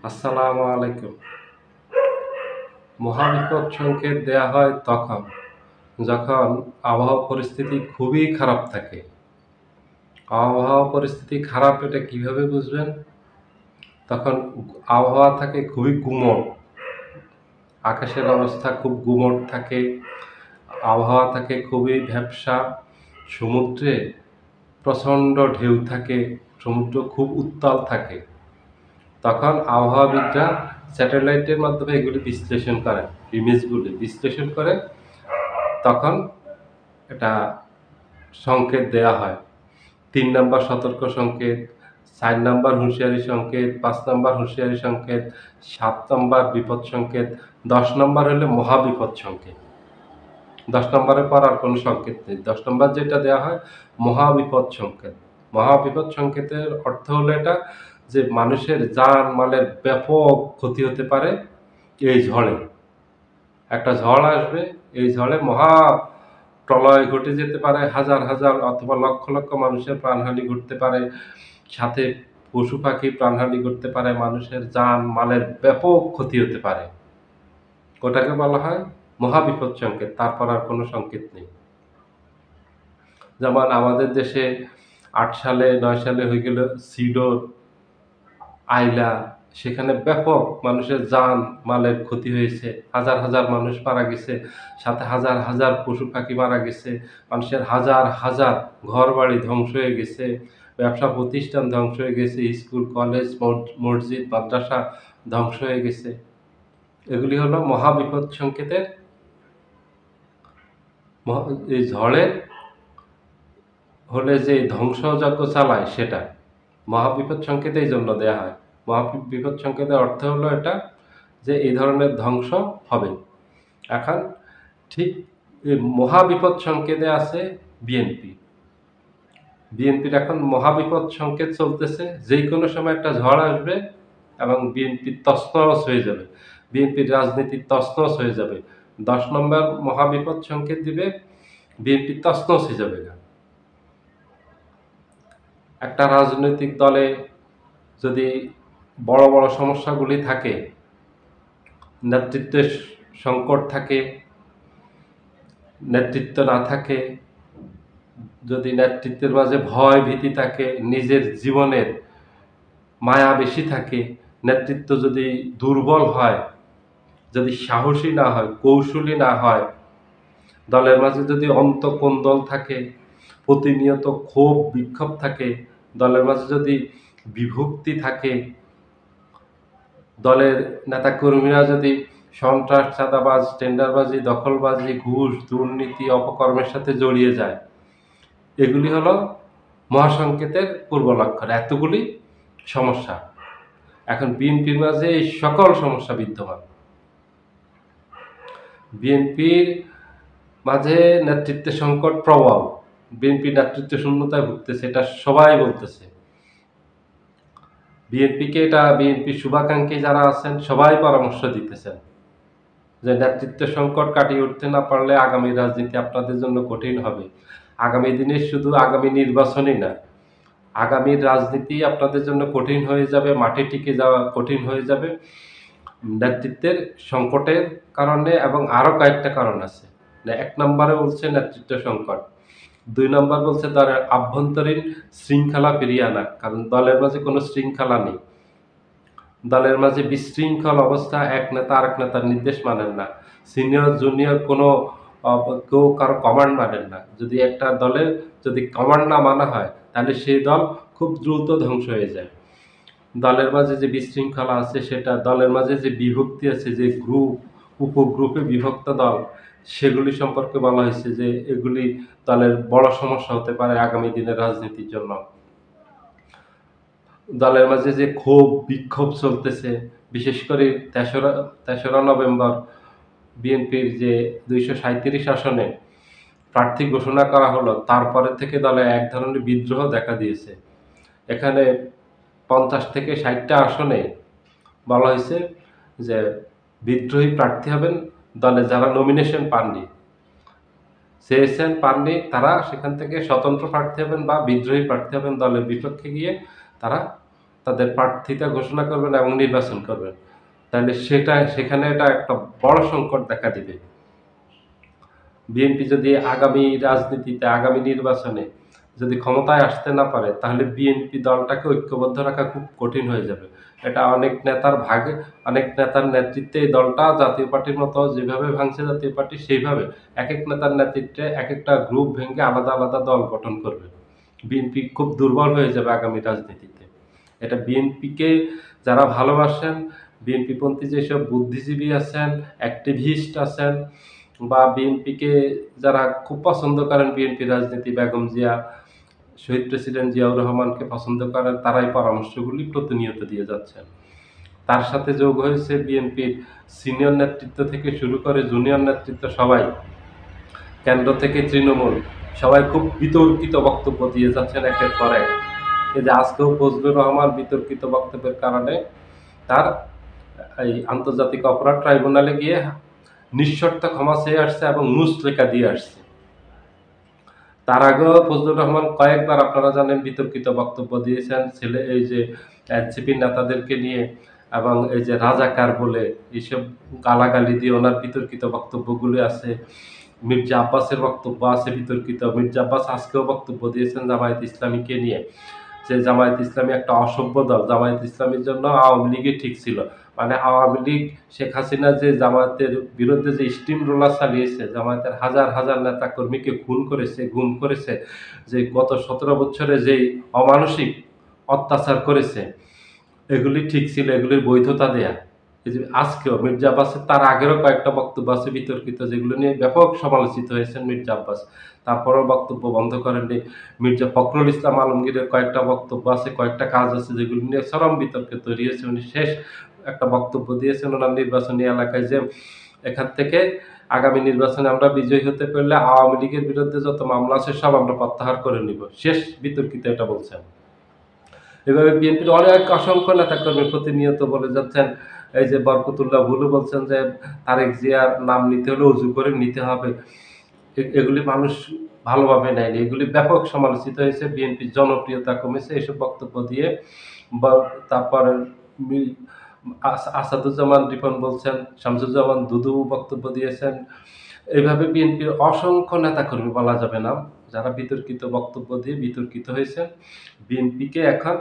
আসসালামু আলাইকুম। মহাবিপদ সংকেত দেয়া হয় তখন, যখন আবহাওয়া পরিস্থিতি খুবই খারাপ থাকে। আবহাওয়া পরিস্থিতি খারাপ এটা কিভাবে বুঝবেন? তখন আবহাওয়া থাকে খুবই গুমোট। আকাশের অবস্থা খুব গুমোট থাকে, আবহাওয়া থাকে খুবই ভ্যাপসা, সমুদ্রে প্রচণ্ড ঢেউ থাকে, সমুদ্র খুব উত্তাল থাকে। তখন আবহাওয়াবিদরা স্যাটেলাইটের মাধ্যমে এগুলি বিশ্লেষণ করেন, ইমেজগুলি বিশ্লেষণ করে তখন এটা সংকেত দেয়া হয়। ৩ নাম্বার সতর্ক সংকেত, ৪ নাম্বার হুঁশিয়ারি সংকেত, ৫ নাম্বার হুঁশিয়ারি সংকেত, ৭ নাম্বার বিপদ সংকেত, ১০ নাম্বার হলো মহাবিপদ সংকেত। ১০ নম্বরের পর আর কোনো সংকেত নেই। ১০ নম্বর যেটা দেয়া হয় মহাবিপদ সংকেত। মহাবিপদ সংকেতের অর্থ হলো এটা যে মানুষের জান-মালের ব্যাপক ক্ষতি হতে পারে এই ঝড়ে। একটা ঝড় আসবে, এই ঝড়ে মহা প্রলয় ঘটে যেতে পারে, হাজার, হাজার অথবা লক্ষ, লক্ষ মানুষের প্রাণহানি ঘটতে পারে। সাথে পশু-পাখি প্রাণহানি ঘটতে পারে, মানুষের জান-মালের ব্যাপক ক্ষতি হতে পারে। ওটাকে বলা হয় মহাবিপদ সংকেত। তারপর আর কোনো সংকেত নেই। যেমন আমাদের দেশে ৮ সালে ৯ সালে হয়ে গেল সিডর, আইলা, সেখানে ব্যাপক মানুষের জান-মালের ক্ষতি হয়েছে। হাজার, হাজার মানুষ মারা গেছে। সাথে হাজার, হাজার পশু-পাখি মারা গেছে। মানুষের হাজার, হাজার ঘরবাড়ি ধ্বংস হয়ে গেছে। ব্যবসা প্রতিষ্ঠান ধ্বংস হয়ে গেছে। স্কুল, কলেজ, মসজিদ, মাদ্রাসা ধ্বংস হয়ে গেছে। এগুলি হলো মহাবিপদ সংকেতের এই ঝড়ের হলে যে ধ্বংসযজ্ঞ চালায় সেটা। মহাবিপদ সংকেত এই জন্য দেয়া হয়। মহাবিপদ সংকেতের অর্থ হলো এটা যে এই ধরনের ধ্বংস হবে। এখন ঠিক এই মহাবিপদ সংকেতে আছে বিএনপি। বিএনপির এখন মহাবিপদ সংকেত চলতেছে। যেকোনো সময় একটা ঝড় আসবে এবং বিএনপি তছনছ হয়ে যাবে। বিএনপির রাজনীতি তছনছ হয়ে যাবে। ১০ নম্বর মহাবিপদ সংকেত দিবে, বিএনপি তছনছ হয়ে যাবে গা। একটা রাজনৈতিক দলে যদি বড়, বড় সমস্যাগুলি থাকে, নেতৃত্বের সংকট থাকে, নেতৃত্ব না থাকে, যদি নেতৃত্বের মাঝে ভয় ভীতি থাকে, নিজের জীবনের মায়া বেশি থাকে, নেতৃত্ব যদি দুর্বল হয়, যদি সাহসী না হয়, কৌশলী না হয়, দলের মাঝে যদি অন্তঃকোন্দল থাকে, প্রতিনিয়ত ক্ষোভ বিক্ষোভ থাকে, দলের মাঝে যদি বিভক্তি থাকে, দলের নেতাকর্মীরা যদি সন্ত্রাস, চাঁদাবাজ, টেন্ডারবাজি, দখলবাজি, ঘুষ, দুর্নীতি, অপকর্মের সাথে জড়িয়ে যায়, এগুলি হলো মহাসংকেতের পূর্ব লক্ষণ। এতগুলি সমস্যা। এখন বিএনপির মাঝে এই সকল সমস্যা বিদ্যমান। বিএনপির মাঝে নেতৃত্বের সংকট প্রবল। বিএনপি নেতৃত্ব শূন্যতায় ভুগতেছে, এটা সবাই বলতেছে। বিএনপির শুভাকাঙ্ক্ষী যারা আছেন সবাই পরামর্শ দিতেছেন যে নেতৃত্ব সংকট কাটিয়ে উঠতে না পারলে আগামী রাজনীতি আপনাদের জন্য কঠিন হবে। আগামী দিনে শুধু আগামী নির্বাচনই না, আগামীর রাজনীতি আপনাদের জন্য কঠিন হয়ে যাবে, মাঠে টিকে যাওয়া কঠিন হয়ে যাবে নেতৃত্বের সংকটের কারণে, এবং আরও কয়েকটা কারণ আছে। ১ নম্বরে বলছে নেতৃত্ব সংকট, ২ নম্বর বলছে দলের আভ্যন্তরীণ শৃঙ্খলা ফিরিয়ে আনা, কারণ দলের মাঝে কোনো শৃঙ্খলা নেই। দলের মাঝে বিশৃঙ্খল অবস্থা, এক নেতা আরেক নেতার নির্দেশ মানেন না। সিনিয়র জুনিয়র কোনো কেউ কারো কমান্ড মানেন না। যদি একটা দলের যদি কমান্ড না মানা হয় তাহলে সেই দল খুব দ্রুত ধ্বংস হয়ে যায়। দলের মাঝে যে বিশৃঙ্খলা আছে সেটা, দলের মাঝে যে বিভক্তি আছে, যে গ্রুপ উপগ্রুপে বিভক্ত দল, সেগুলি সম্পর্কে বলা হয়েছে যে এগুলি দলের বড় সমস্যা হতে পারে আগামী দিনের রাজনীতির জন্য। দলের মাঝে যে ক্ষোভ বিক্ষোভ চলতেছে, বিশেষ করে ৩রা নভেম্বর বিএনপির যে ২৩৭ আসনে প্রার্থী ঘোষণা করা হলো, তারপরে থেকে দলে এক ধরনের বিদ্রোহ দেখা দিয়েছে। এখানে ৫০ থেকে ৬০টা আসনে বলা হয়েছে যে বিদ্রোহী প্রার্থী হবেন দলে যারা নমিনেশন পাননি, চেয়েছেন পাননি, তারা সেখান থেকে স্বতন্ত্র প্রার্থী হবেন বা বিদ্রোহী প্রার্থী হবেন, দলের বিপক্ষে গিয়ে তারা তাদের প্রার্থিতা ঘোষণা করবেন এবং নির্বাচন করবেন। তাহলে সেখানে এটা একটা বড় সংকট দেখা দিবে। বিএনপি যদি আগামী রাজনীতিতে, আগামী নির্বাচনে যদি ক্ষমতায় আসতে না পারে, তাহলে বিএনপি দলটাকে ঐক্যবদ্ধ রাখা খুব কঠিন হয়ে যাবে। এটা অনেক নেতার নেতৃত্বে এই দলটা জাতীয় পার্টির মতো যেভাবে ভাঙছে জাতীয় পার্টি, সেইভাবে একেক নেতার নেতৃত্বে একেকটা গ্রুপ ভেঙে আলাদা আলাদা দল গঠন করবে। বিএনপি খুব দুর্বল হয়ে যাবে আগামী রাজনীতিতে। এটা বিএনপিকে যারা ভালোবাসেন, বিএনপিপন্থী যেসব বুদ্ধিজীবী আছেন, অ্যাক্টিভিস্ট আছেন, বা বিএনপিকে যারা খুব পছন্দ করেন, বিএনপি রাজনীতি, বেগম জিয়া, শহীদ প্রেসিডেন্ট জিয়াউর রহমানকে পছন্দ করেন, তারাই পরামর্শগুলি প্রতিনিয়ত দিয়ে যাচ্ছেন। তার সাথে যোগ হয়েছে বিএনপির সিনিয়র নেতৃত্ব থেকে শুরু করে জুনিয়র নেতৃত্ব সবাই, কেন্দ্র থেকে তৃণমূল, সবাই খুব বিতর্কিত বক্তব্য দিয়ে যাচ্ছেন একের পর এক। এই যে আজকেও ফজলুর রহমান বিতর্কিত বক্তব্যের কারণে তার এই আন্তর্জাতিক অপরাধ ট্রাইব্যুনালে গিয়ে নিঃশর্ত ক্ষমা চেয়ে আসছে এবং মুচলেকা দিয়ে আসছে। তার আগেও ফজলুর রহমান কয়েকবার, আপনারা জানেন, বিতর্কিত বক্তব্য দিয়েছেন এই যে এনসিপির নেতাদেরকে নিয়ে, এবং এই যে রাজাকার বলে এইসব গালাগালি দিয়ে ওনার বিতর্কিত বক্তব্যগুলি আছে। মির্জা আব্বাসের বক্তব্য আছে বিতর্কিত। মির্জা আব্বাস আজকেও বক্তব্য দিয়েছেন জামায়াত ইসলামীকে নিয়ে, যে জামায়াত ইসলামী একটা অসভ্য দল, জামায়াত ইসলামীর জন্য আওয়ামী লীগই ঠিক ছিল। মানে আওয়ামী লীগ, শেখ হাসিনা যে জামায়াতের বিরুদ্ধে যে স্টিম রোলার চালিয়েছে, জামায়াতের হাজার হাজার নেতা কর্মীকে খুন করেছে, গুম করেছে, যে গত 17 বছরে যেই অমানসিক অত্যাচার করেছে, এগুলি ঠিক ছিল, এগুলির বৈধতা দেয়া। এই যে আজকেও মির্জা আব্বাসের, তার আগেরও কয়েকটা বক্তব্য আছে বিতর্কিত, যেগুলো নিয়ে ব্যাপক সমালোচিত হয়েছেন মির্জা আব্বাস। তারপরেও বক্তব্য বন্ধ করেননি। মির্জা ফখরুল ইসলাম আলমগীরের কয়েকটা বক্তব্য আছে, কয়েকটা কাজ আছে, যেগুলো নিয়ে চরম বিতর্কে তৈরি হয়েছে। উনি শেষ একটা বক্তব্য দিয়েছেন ওনার নির্বাচনী এলাকায়, যে এখান থেকে আগামী নির্বাচনে আমরা বিজয়ী হতে পারলে আওয়ামী লীগের বিরুদ্ধে যত মামলা আছে সব আমরা প্রত্যাহার করে নিব। শেষ বিতর্কিত এটা বলছেন। এভাবে বিএনপির অনেক অসংখ্য নেতাকর্মী প্রতিনিয়ত বলে যাচ্ছেন। এই যে বরকতুল্লাহ বুলু বলছেন যে তারেক জিয়ার নাম নিতে হলে অজু করে নিতে হবে। এগুলি মানুষ ভালোভাবে নেয়নি, এগুলি ব্যাপক সমালোচিত হয়েছে, বিএনপির জনপ্রিয়তা কমেছে এসব বক্তব্য দিয়ে। তারপরে আসাদুজ্জামান রিপন বলছেন, শামসুজ্জামান দুদু বক্তব্য দিয়েছেন। এইভাবে বিএনপির অসংখ্য নেতাকর্মী, বলা যাবে না, যারা বিতর্কিত বক্তব্য দিয়ে বিতর্কিত হয়েছে। বিএনপিকে এখন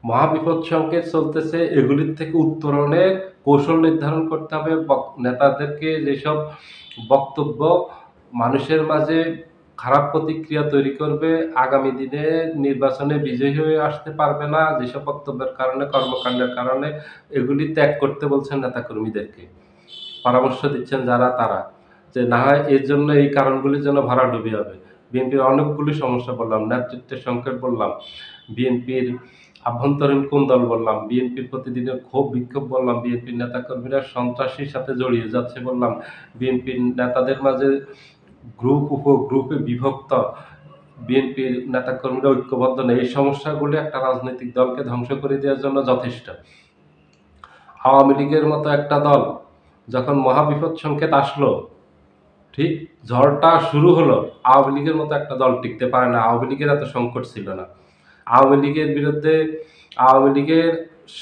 মহাবিপদ সংকেত চলতেছে, এগুলির থেকে উত্তরণের কৌশল নির্ধারণ করতে হবে। নেতাদেরকে যেসব বক্তব্য মানুষের মাঝে খারাপ প্রতিক্রিয়া তৈরি করবে, আগামী দিনে নির্বাচনে বিজয়ী হয়ে আসতে পারবে না, যেসব বক্তব্যের কারণে, কর্মকাণ্ডের কারণে, এগুলি ত্যাগ করতে বলছেন নেতাকর্মীদেরকে। পরামর্শ দিচ্ছেন যারা, তারা যে না হয় এর জন্য, এই কারণগুলির জন্য ভরাডুবি হবে। বিএনপির অনেকগুলি সমস্যা বললাম, নেতৃত্বের সংকট বললাম, বিএনপির আভ্যন্তরীণ কোন্দল বললাম, বিএনপির প্রতিদিনের ক্ষোভ বিক্ষোভ বললাম, বিএনপির নেতাকর্মীরা সন্ত্রাসীর সাথে জড়িয়ে যাচ্ছে বললাম, বিএনপির নেতাদের মাঝে গ্রুপ উপগ্রুপে বিভক্ত, বিএনপির নেতাকর্মীরা ঐক্যবদ্ধ নেই। এই সমস্যাগুলি একটা রাজনৈতিক দলকে ধ্বংস করে দেওয়ার জন্য যথেষ্ট। আওয়ামী লীগের মতো একটা দল যখন মহাবিপদ সংকেত আসলো, ঠিক ঝড়টা শুরু হলো, আওয়ামী লীগের মতো একটা দল টিকতে পারে না। আওয়ামী লীগের এত সংকট ছিল না। আওয়ামী লীগের বিরুদ্ধে, আওয়ামী লীগের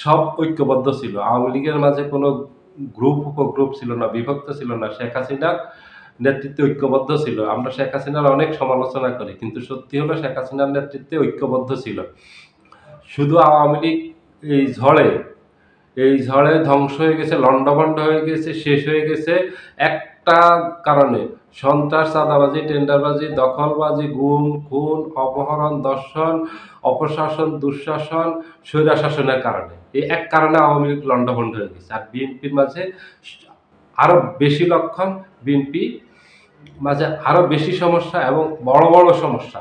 সব ঐক্যবদ্ধ ছিল, আওয়ামী লীগের মাঝে কোনো গ্রুপ উপগ্রুপ ছিল না, বিভক্ত ছিল না। শেখ হাসিনার নেতৃত্বে ঐক্যবদ্ধ ছিল। আমরা শেখ হাসিনার অনেক সমালোচনা করি, কিন্তু সত্যি হলো শেখ হাসিনার নেতৃত্বে ঐক্যবদ্ধ ছিল। শুধু আওয়ামী লীগ এই ঝড়ে ধ্বংস হয়ে গেছে, লণ্ডভণ্ড হয়ে গেছে, শেষ হয়ে গেছে একটা কারণে: সন্ত্রাস, চাঁদাবাজি, টেন্ডারবাজি, দখলবাজি, গুম, খুন, অপহরণ, দর্শন, অপশাসন, দুঃশাসন, স্বৈরশাসনের কারণে। এই এক কারণে আওয়ামী লীগ লণ্ডভণ্ড হয়ে গেছে। আর বিএনপির মাঝে আরো বেশি লক্ষণ, বিএনপি মাঝে আরো বেশি সমস্যা এবং বড় বড় সমস্যা,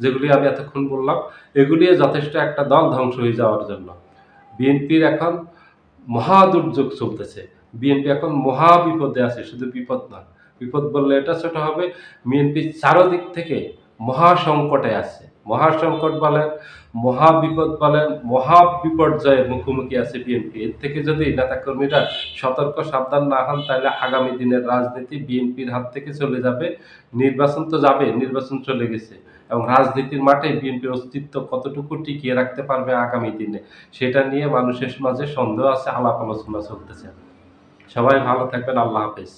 যেগুলি আমি এতক্ষণ বললাম, এগুলি যথেষ্ট একটা দল ধ্বংস হয়ে যাওয়ার জন্য। বিএনপির এখন মহা দুর্যোগ চলতেছে, বিএনপি এখন মহা বিপদে আছে। শুধু বিপদ না, বিপদ বললে এটা ছোট হবে, বিএনপি চারদিক থেকে মহা সংকটে আছে। মহা সংকট বলেন, মহা বিপদ বলেন, মহা বিপর্যয়ের মুখোমুখি আছে বিএনপি। এর থেকে যদি নেতাকর্মীরা সতর্ক সাবধান না হন, তাহলে আগামী দিনের রাজনীতি বিএনপির হাত থেকে চলে যাবে। নির্বাচন তো যাবে, নির্বাচন চলে গেছে, এবং রাজনীতির মাঠে বিএনপির অস্তিত্ব কতটুকু টিকিয়ে রাখতে পারবে আগামী দিনে, সেটা নিয়ে মানুষের মাঝে সন্দেহ আছে, আলাপ আলোচনা চলতেছে। সবাই ভালো থাকবেন। আল্লাহ হাফেজ।